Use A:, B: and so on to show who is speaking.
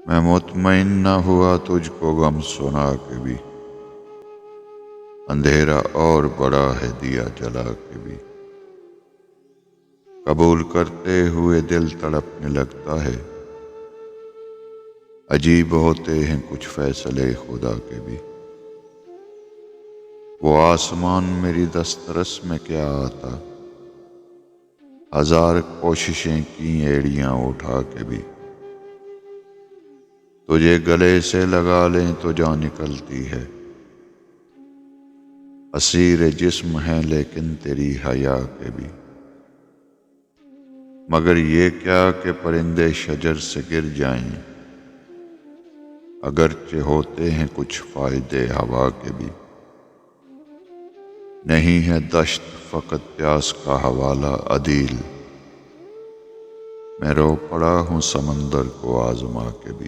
A: میں مطمئن نہ ہوا تجھ کو غم سنا کے بھی، اندھیرا اور بڑا ہے دیا جلا کے بھی۔ قبول کرتے ہوئے دل تڑپنے لگتا ہے، عجیب ہوتے ہیں کچھ فیصلے خدا کے بھی۔ وہ آسمان میری دسترس میں کیا آتا، ہزار کوششیں کی ایڑیاں اٹھا کے بھی۔ تجھے گلے سے لگا لیں تو جان نکلتی ہے، اسیر جسم ہے لیکن تیری حیا کے بھی۔ مگر یہ کیا کہ پرندے شجر سے گر جائیں، اگرچہ ہوتے ہیں کچھ فائدے ہوا کے بھی۔ نہیں ہے دشت فقط پیاس کا حوالہ عدیل، میں رو پڑا ہوں سمندر کو آزما کے بھی۔